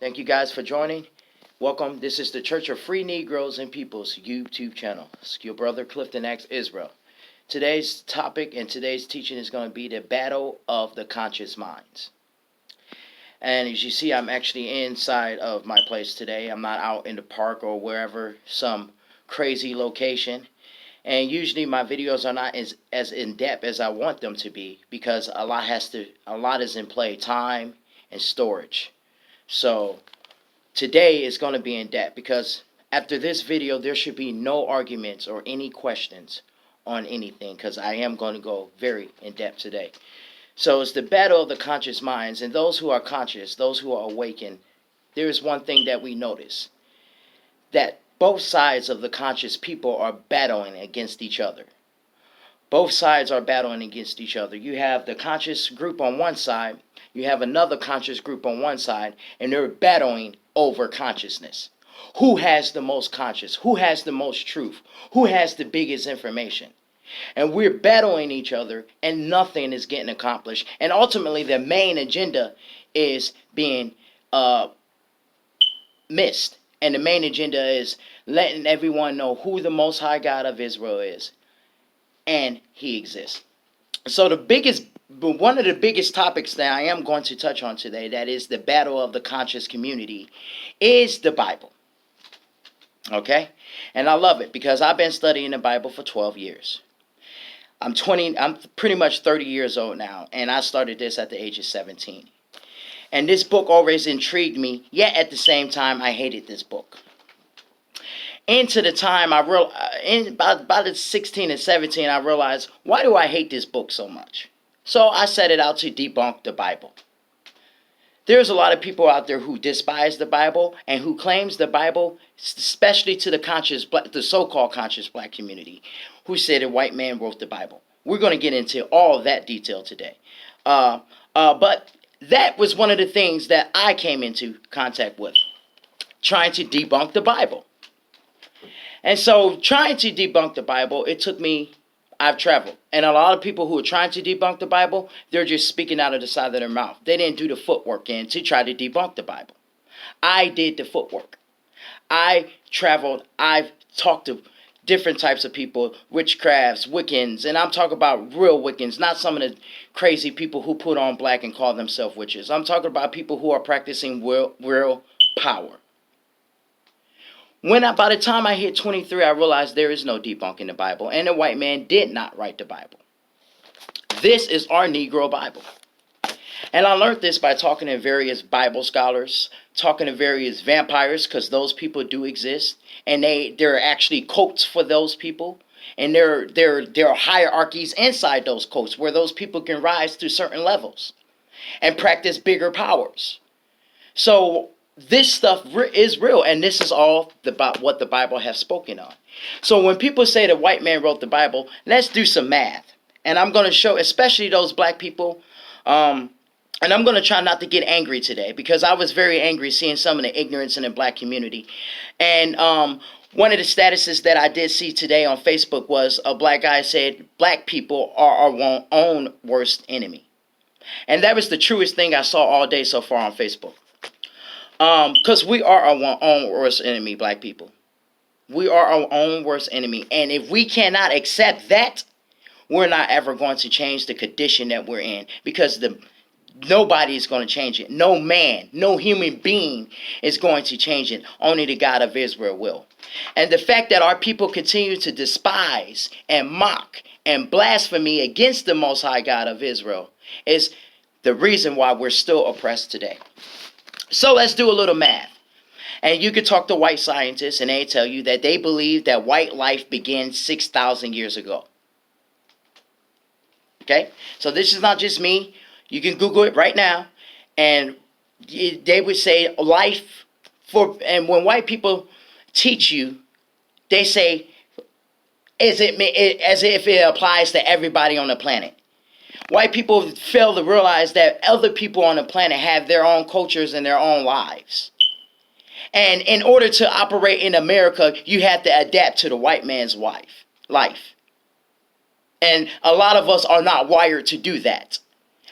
Thank you guys for joining. Welcome. This is the Church of Free Negroes and Peoples YouTube channel. It's your brother Clifton X Israel. Today's topic and today's teaching is going to be the battle of the conscious minds. And as you see, I'm actually inside of my place today. I'm not out in the park or wherever, some crazy location. And usually my videos are not as in-depth as I want them to be because a lot is in play, time and storage. So today is going to be in depth because after this video there should be no arguments or any questions on anything because I am going to go very in depth today. So it's the battle of the conscious minds, and those who are conscious, those who are awakened, there is one thing that we notice, that both sides of the conscious people are battling against each other. Both sides are battling against each other. You have the conscious group on one side, you have another conscious group on one side, and they're battling over consciousness. Who has the most conscious? Who has the most truth? Who has the biggest information? And we're battling each other, and nothing is getting accomplished. And ultimately, the main agenda is being missed. And the main agenda is letting everyone know who the Most High God of Israel is. And He exists. So one of the biggest topics that I am going to touch on today, that is the battle of the conscious community, is the Bible. Okay? And I love it because I've been studying the Bible for 12 years. I'm pretty much 30 years old now, and I started this at the age of 17. And this book always intrigued me, yet at the same time I hated this book. Into the time by the 16 and 17, I realized, why do I hate this book so much? So I set it out to debunk the Bible. There's a lot of people out there who despise the Bible and who claims the Bible, especially to the so-called conscious black community, who said a white man wrote the Bible. We're going to get into all of that detail today. But that was one of the things that I came into contact with, trying to debunk the Bible. And so trying to debunk the Bible, I've traveled. And a lot of people who are trying to debunk the Bible, they're just speaking out of the side of their mouth. They didn't do the footwork in to try to debunk the Bible. I did the footwork. I traveled. I've talked to different types of people, witchcrafts, Wiccans, and I'm talking about real Wiccans, not some of the crazy people who put on black and call themselves witches. I'm talking about people who are practicing real power. By the time I hit 23, I realized there is no debunking the Bible, and the white man did not write the Bible. This is our Negro Bible. And I learned this by talking to various Bible scholars, talking to various vampires, because those people do exist, and there are actually cults for those people, and there are hierarchies inside those cults where those people can rise to certain levels and practice bigger powers. So this stuff is real, and this is all about what the Bible has spoken on. So when people say the white man wrote the Bible, let's do some math. And I'm going to show, especially those black people, and I'm going to try not to get angry today because I was very angry seeing some of the ignorance in the black community. And one of the statuses that I did see today on Facebook was a black guy said, black people are our own worst enemy. And that was the truest thing I saw all day so far on Facebook. Because we are our own worst enemy, black people. We are our own worst enemy. And if we cannot accept that, we're not ever going to change the condition that we're in. Because nobody is going to change it. No man, no human being is going to change it. Only the God of Israel will. And the fact that our people continue to despise and mock and blaspheme against the Most High God of Israel is the reason why we're still oppressed today. So let's do a little math. And you could talk to white scientists and they tell you that they believe that white life began 6,000 years ago. Okay? So this is not just me. You can Google it right now. And they would say and when white people teach you, they say as if it applies to everybody on the planet. White people fail to realize that other people on the planet have their own cultures and their own lives. And in order to operate in America, you have to adapt to the white man's life. And a lot of us are not wired to do that.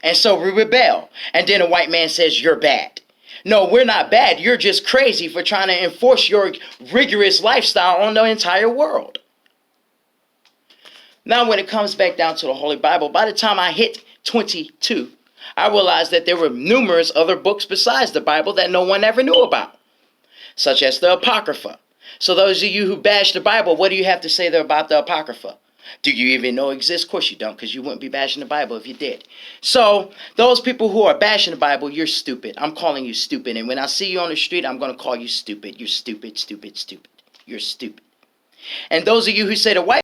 And so we rebel. And then a white man says, you're bad. No, we're not bad. You're just crazy for trying to enforce your rigorous lifestyle on the entire world. Now, when it comes back down to the Holy Bible, by the time I hit 22, I realized that there were numerous other books besides the Bible that no one ever knew about, such as the Apocrypha. So those of you who bash the Bible, what do you have to say there about the Apocrypha? Do you even know it exists? Of course you don't, because you wouldn't be bashing the Bible if you did. So those people who are bashing the Bible, you're stupid. I'm calling you stupid. And when I see you on the street, I'm going to call you stupid. You're stupid, stupid, stupid. You're stupid. And those of you who say the white